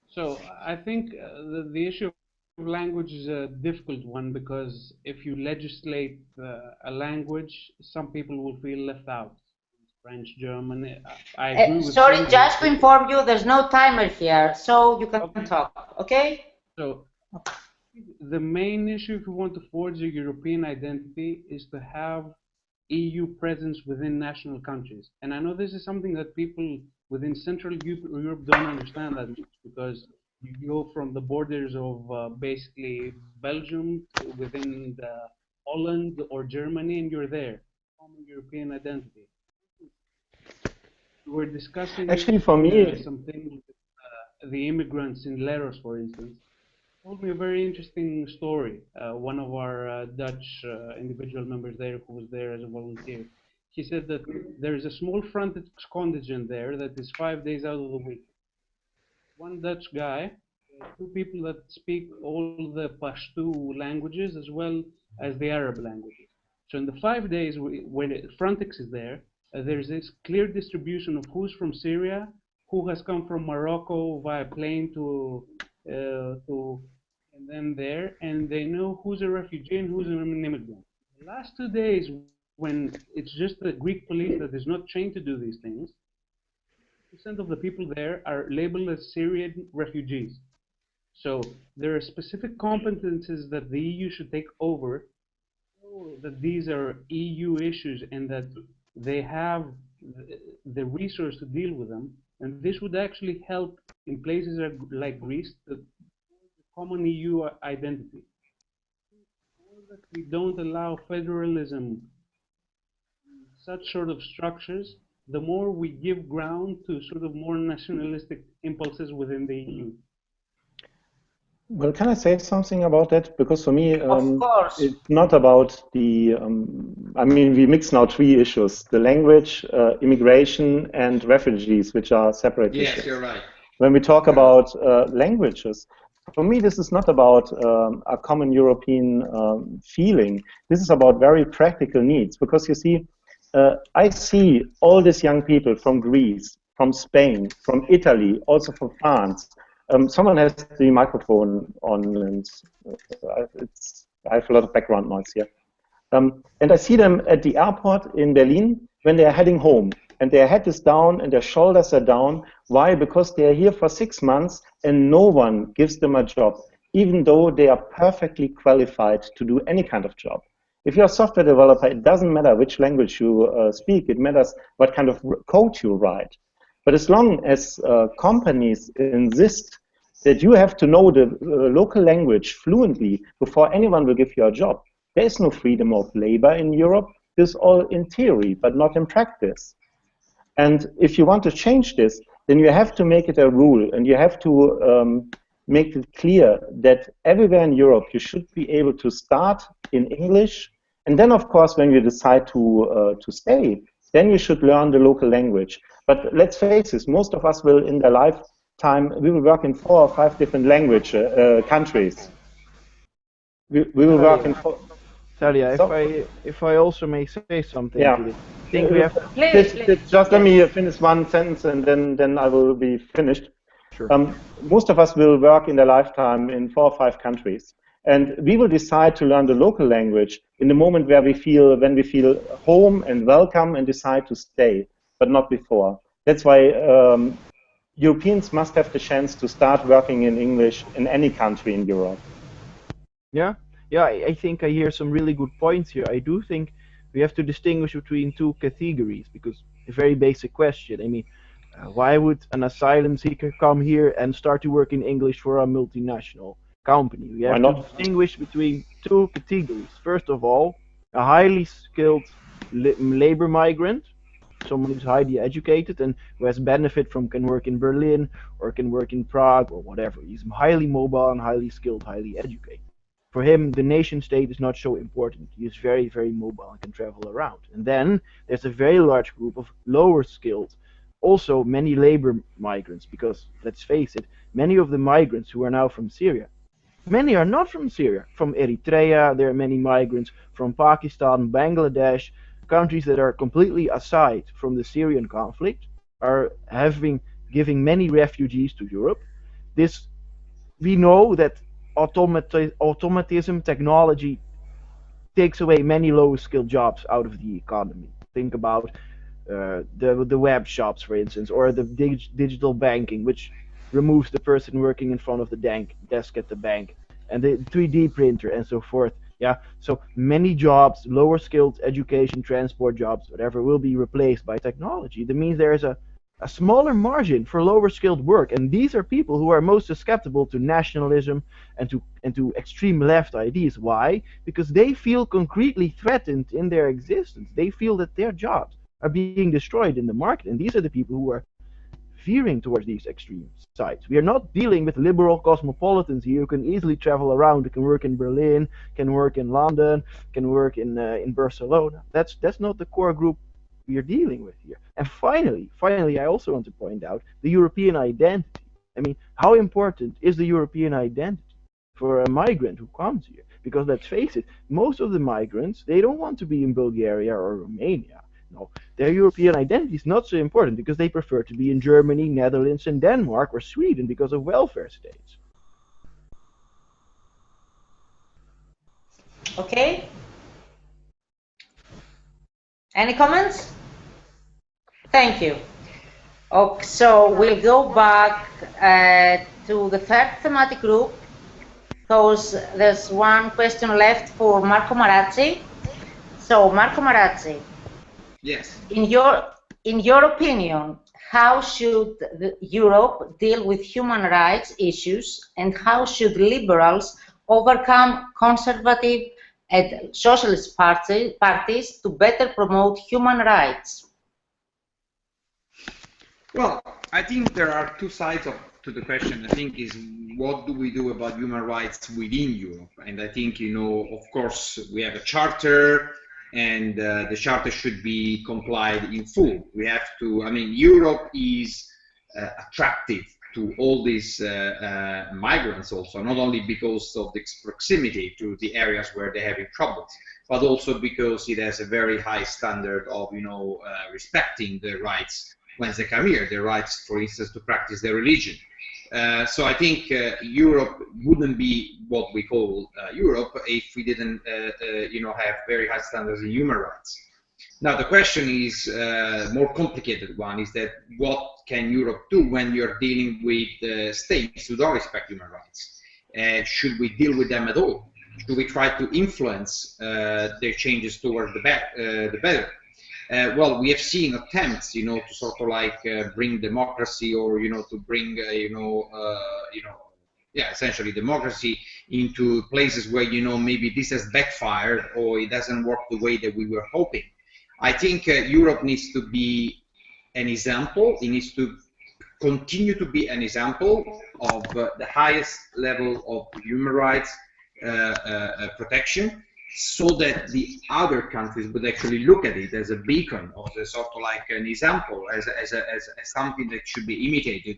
So I think the issue of language is a difficult one, because if you legislate a language, some people will feel left out. French, German. I agree with Sorry, English. just to inform you, there's no timer here, so you can talk, okay? So the main issue if you want to forge a European identity is to have EU presence within national countries. And I know this is something that people within Central Europe don't understand that much, because you go from the borders of basically Belgium to within the Holland or Germany, and you're there. Common European identity. We're discussing Actually, for me, some things with the immigrants in Leros, for instance. Told me a very interesting story. One of our Dutch individual members there, who was there as a volunteer, he said that there is a small frontage contingent there that is 5 days out of the week. One Dutch guy, two people that speak all the Pashto languages as well as the Arab languages. So in the 5 days when Frontex is there, there's this clear distribution of who's from Syria, who has come from Morocco via plane to and then there, and they know who's a refugee and who's an immigrant. The last 2 days, when it's just the Greek police that is not trained to do these things, percent of the people there are labeled as Syrian refugees. So there are specific competences that the EU should take over, that these are EU issues and that they have the resource to deal with them. And this would actually help in places like Greece, the common EU identity. That we don't allow federalism, such sort of structures, the more we give ground to sort of more nationalistic impulses within the EU. Well, can I say something about that? Because for me, Of course. it's not about the, I mean, we mix now three issues: the language, immigration, and refugees, which are separate issues. Yes, you're right. When we talk about languages, for me, this is not about a common European feeling. This is about very practical needs. Because you see, I see all these young people from Greece, from Spain, from Italy, also from France. Someone has the microphone on, and I have a lot of background noise here. And I see them at the airport in Berlin when they are heading home, and their head is down and their shoulders are down. Why? Because they are here for 6 months and no one gives them a job, even though they are perfectly qualified to do any kind of job. If you're a software developer, it doesn't matter which language you speak. It matters what kind of code you write. But as long as companies insist that you have to know the local language fluently before anyone will give you a job, there is no freedom of labor in Europe. This is all in theory, but not in practice. And if you want to change this, then you have to make it a rule, and you have to make it clear that everywhere in Europe you should be able to start in English, and then of course when you decide to stay, then you should learn the local language. But let's face it, most of us will in their lifetime, we will work in 4 or 5 different language countries. We will work in 4. Talia, if I also may say something to this. I think we have Please. Just let me finish one sentence and then I will be finished. Sure. Most of us will work in their lifetime in 4 or 5 countries. And we will decide to learn the local language in the moment when we feel home and welcome and decide to stay, but not before. That's why Europeans must have the chance to start working in English in any country in Europe. Yeah, I think I hear some really good points here. I do think we have to distinguish between 2 categories, because a very basic question. I mean, why would an asylum seeker come here and start to work in English for a multinational company? We have to distinguish between 2 categories. First of all, a highly skilled labor migrant, someone who's highly educated and who has benefit from, can work in Berlin or can work in Prague or whatever. He's highly mobile and highly skilled, highly educated. For him, the nation state is not so important. He is very, very mobile and can travel around. And then there's a very large group of lower skilled, also many labor migrants, because let's face it, many of the migrants who are now from Syria, many are not from Syria. From Eritrea, there are many migrants from Pakistan, Bangladesh, countries that are completely aside from the Syrian conflict, are giving many refugees to Europe. We know that automatism, technology, takes away many low skilled jobs out of the economy. Think about the web shops, for instance, or the digital banking, which removes the person working in front of the desk at the bank, and the 3D printer and so forth. Yeah, so many jobs, lower skilled education, transport jobs, whatever, will be replaced by technology. That means there is a smaller margin for lower skilled work, and these are people who are most susceptible to nationalism and to extreme left ideas. Why? Because they feel concretely threatened in their existence. They feel that their jobs are being destroyed in the market, and these are the people who are veering towards these extreme sides. We are not dealing with liberal cosmopolitans here who can easily travel around, who can work in Berlin, can work in London, can work in Barcelona. That's not the core group we are dealing with here. And finally, I also want to point out the European identity. I mean, how important is the European identity for a migrant who comes here? Because let's face it, most of the migrants, they don't want to be in Bulgaria or Romania. No, their European identity is not so important because they prefer to be in Germany, Netherlands, and Denmark or Sweden because of welfare states. Okay. Any comments? Thank you. Okay, so we'll go back to the third thematic group, because there's one question left for Marco Marazzi. So, Marco Marazzi. Yes. In your opinion, how should Europe deal with human rights issues, and how should liberals overcome conservative and socialist parties to better promote human rights? Well, I think there are two sides to the question. I think is what do we do about human rights within Europe? And I think, you know, of course, we have a charter, and the charter should be complied in full. We have to, I mean, Europe is attractive to all these migrants also, not only because of its proximity to the areas where they're having troubles, but also because it has a very high standard of, you know, respecting the rights when they come here, the rights, for instance, to practice their religion. So I think Europe wouldn't be what we call Europe if we didn't, you know, have very high standards in human rights. Now the question is more complicated one, is that what can Europe do when you're dealing with states who don't respect human rights? Should we deal with them at all? Should we try to influence their changes towards the better? Well, we have seen attempts, you know, to sort of like bring democracy, or, you know, to bring, yeah, essentially democracy into places where, you know, maybe this has backfired or it doesn't work the way that we were hoping. I think Europe needs to be an example. It needs to continue to be an example of the highest level of human rights protection, so that the other countries would actually look at it as a beacon, or as a sort of like an example, as something that should be imitated.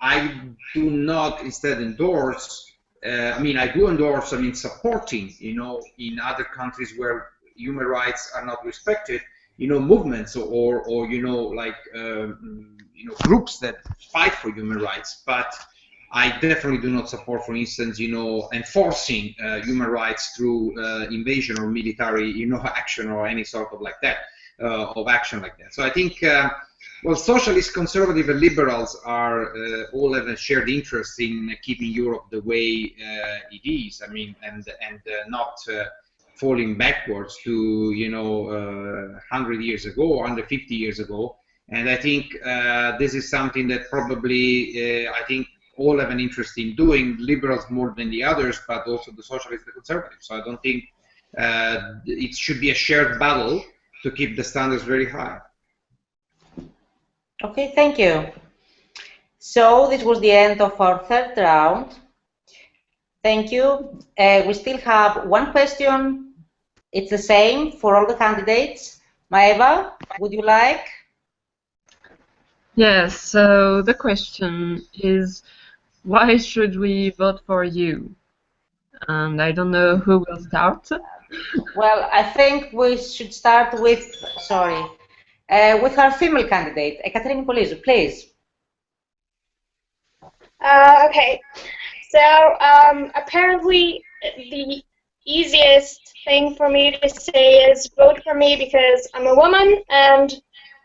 I do not instead endorse, I mean, I do endorse, I mean, supporting, you know, in other countries where human rights are not respected, you know, movements or you know, like, you know, groups that fight for human rights. But I definitely do not support, for instance, you know, enforcing human rights through invasion or military, you know, action or any sort of like that, of action like that. So I think, well, socialists, conservative, and liberals are all have a shared interest in keeping Europe the way it is. I mean, and not falling backwards to, you know, 100 years ago or 150 years ago. And I think this is something that probably I think all have an interest in doing, liberals more than the others, but also the socialists, the conservatives. So I don't think it should be a shared battle to keep the standards very high. Okay, thank you. So this was the end of our third round. Thank you. We still have one question. It's the same for all the candidates. Maeva, would you like? Yes, so the question is, why should we vote for you? And I don't know who will start. Well, I think we should start with, with our female candidate, Ekaterina Polizou, please. Okay, so apparently the easiest thing for me to say is vote for me because I'm a woman, and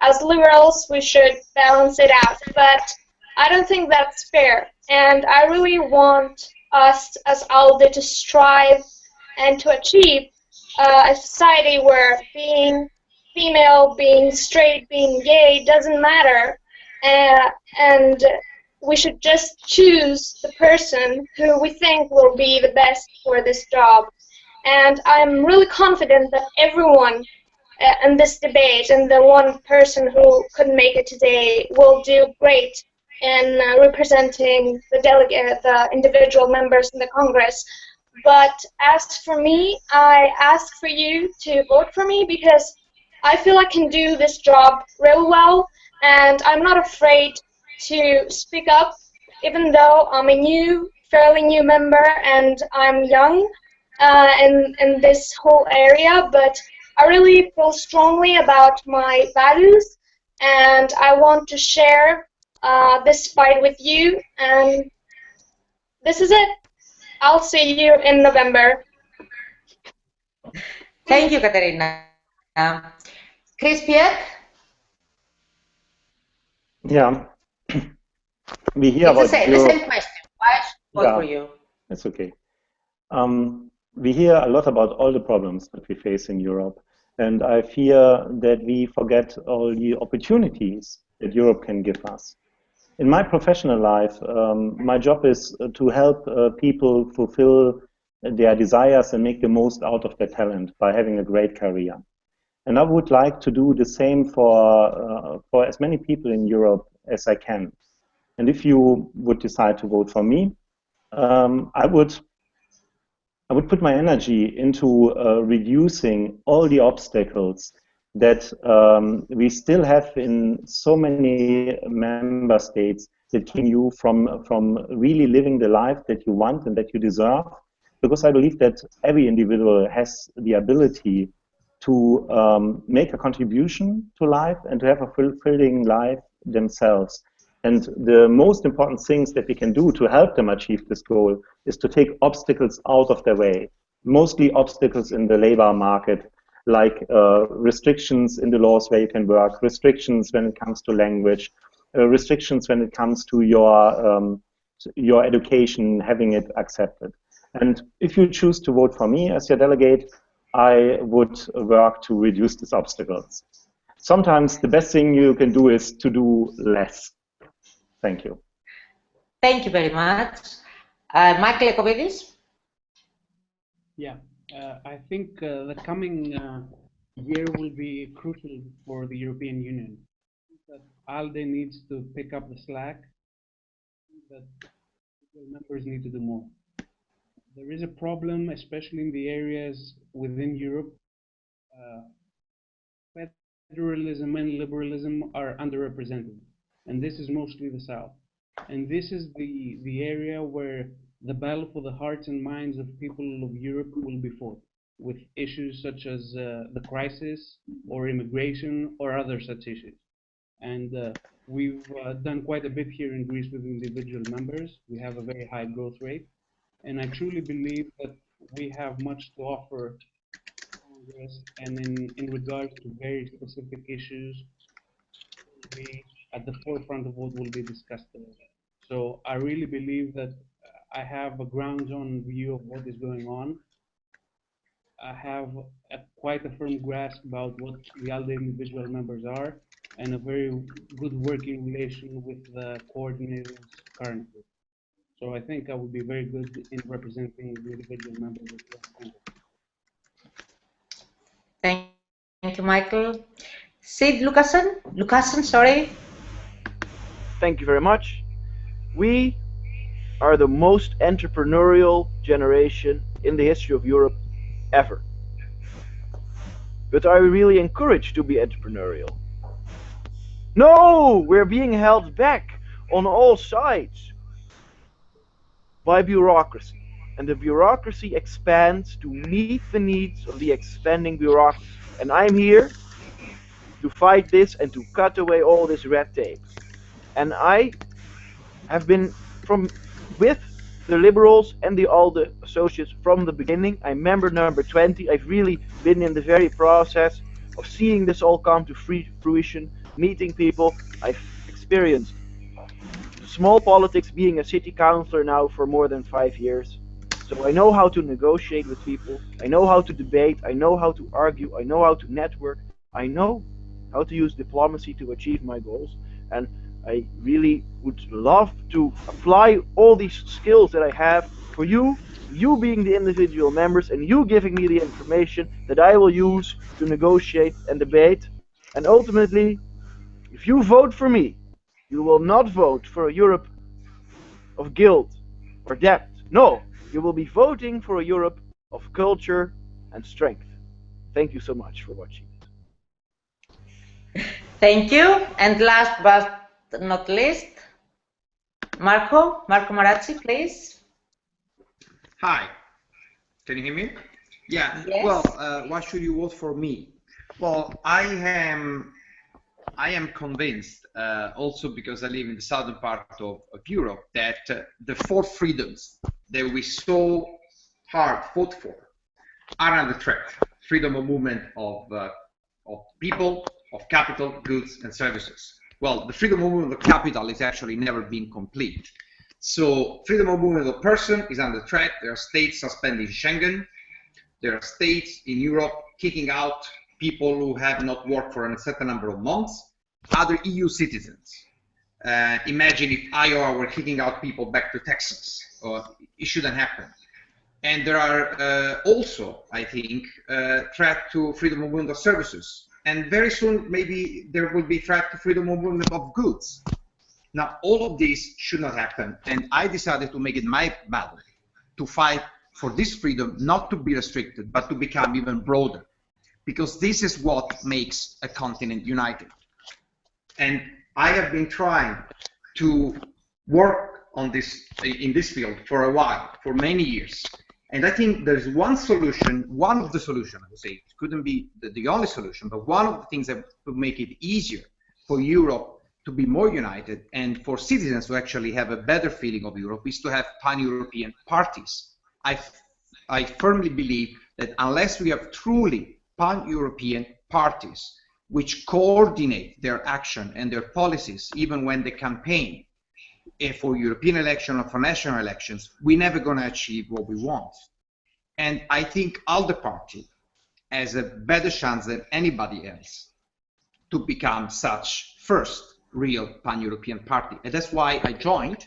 as liberals we should balance it out. But I don't think that's fair, and I really want us as ALDE to strive and to achieve a society where being female, being straight, being gay doesn't matter, and we should just choose the person who we think will be the best for this job. And I'm really confident that everyone in this debate and the one person who couldn't make it today will do great in representing the individual members in the Congress. But as for me, I ask for you to vote for me because I feel I can do this job really well, and I'm not afraid to speak up, even though I'm a fairly new member, and I'm young in this whole area. But I really feel strongly about my values, and I want to share this fight with you. And this is it. I'll see you in November. Thank you, Katerina. Chris Pierre? Yeah. We hear It's about the same question. Why should I vote for you? It's okay. We hear a lot about all the problems that we face in Europe, and I fear that we forget all the opportunities that Europe can give us. In my professional life, my job is to help people fulfill their desires and make the most out of their talent by having a great career. And I would like to do the same for as many people in Europe as I can. And if you would decide to vote for me, I would put my energy into reducing all the obstacles that we still have in so many member states that keep you from really living the life that you want and that you deserve. Because I believe that every individual has the ability to make a contribution to life and to have a fulfilling life themselves. And the most important things that we can do to help them achieve this goal is to take obstacles out of their way, mostly obstacles in the labor market, like restrictions in the laws where you can work, restrictions when it comes to language, restrictions when it comes to your education, having it accepted. And if you choose to vote for me as your delegate, I would work to reduce these obstacles. Sometimes the best thing you can do is to do less. Thank you. Thank you very much. Michael Ekovidis? Yeah, I think the coming year will be crucial for the European Union. That ALDE needs to pick up the slack, that members need to do more. There is a problem, especially in the areas within Europe. Federalism and liberalism are underrepresented, and this is mostly the South. And this is the area where the battle for the hearts and minds of people of Europe will be fought, with issues such as the crisis or immigration or other such issues. And we've done quite a bit here in Greece with individual members. We have a very high growth rate. And I truly believe that we have much to offer Congress, and in regards to very specific issues, will be at the forefront of what will be discussed today. So I really believe that I have a grounds-on view of what is going on. I have quite a firm grasp about what the ALDE individual members are, and a very good working relation with the coordinators currently. So I think I will be very good in representing the individual members of the Congress. Thank you, Michael. Sid Lucassen, sorry. Thank you very much. We are the most entrepreneurial generation in the history of Europe ever. But are we really encouraged to be entrepreneurial? No, we're being held back on all sides by bureaucracy. And the bureaucracy expands to meet the needs of the expanding bureaucracy. And I'm here to fight this and to cut away all this red tape. And I have been with the Liberals and the ALDE associates from the beginning. I'm member number 20. I've really been in the very process of seeing this all come to fruition, meeting people. I've experienced small politics, being a city councillor now for more than 5 years. So I know how to negotiate with people. I know how to debate. I know how to argue. I know how to network. I know how to use diplomacy to achieve my goals. And I really would love to apply all these skills that I have for you being the individual members, and you giving me the information that I will use to negotiate and debate. And ultimately, if you vote for me, you will not vote for a Europe of guilt or debt. No, you will be voting for a Europe of culture and strength. Thank you so much for watching. Thank you. And last but not least, Marco Marazzi, please. Hi. Can you hear me? Yeah. Yes. Well, why should you vote for me? Well, I am convinced, also because I live in the southern part of Europe, that the 4 freedoms that we so hard fought for are under threat. Freedom of movement of people, of capital, goods, and services. Well, the freedom of movement of capital is actually never been complete. So freedom of movement of person is under threat. There are states suspending Schengen. There are states in Europe kicking out people who have not worked for a certain number of months, other EU citizens. Imagine if Iowa were kicking out people back to Texas. It shouldn't happen. And there are also, I think, threat to freedom of movement of services. And very soon, maybe there will be threat to freedom of movement of goods. Now, all of this should not happen. And I decided to make it my battle to fight for this freedom, not to be restricted, but to become even broader. Because this is what makes a continent united. And I have been trying to work on this in this field for a while, for many years. And I think there's one solution, one of the solutions, I would say, it couldn't be the only solution, but one of the things that would make it easier for Europe to be more united and for citizens to actually have a better feeling of Europe is to have pan-European parties. I firmly believe that unless we have truly pan-European parties which coordinate their action and their policies, even when they campaign for European election or for national elections, we're never going to achieve what we want. And I think ALDE Party has a better chance than anybody else to become such first real pan-European party. And that's why I joined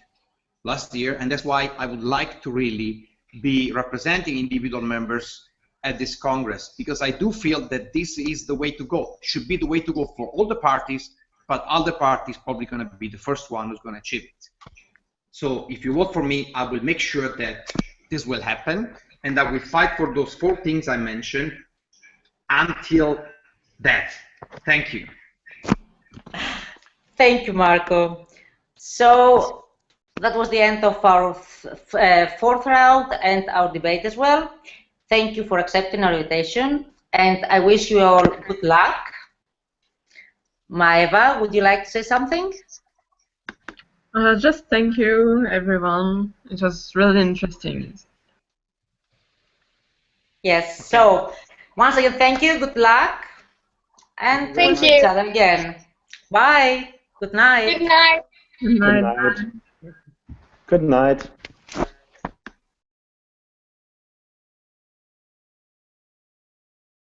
last year, and that's why I would like to really be representing individual members at this Congress, because I do feel that this is the way to go. It should be the way to go for all the parties, but ALDE Party is probably going to be the first one who's going to achieve it. So if you vote for me, I will make sure that this will happen, and I will fight for those 4 things I mentioned until death. Thank you. Thank you, Marco. So that was the end of our 4th round and our debate as well. Thank you for accepting our invitation, and I wish you all good luck. Maeva, would you like to say something? Just thank you, everyone. It was really interesting. Yes, so once again, thank you, good luck, and we'll see each other again. Bye. Good night. Good night. Good night. Good night.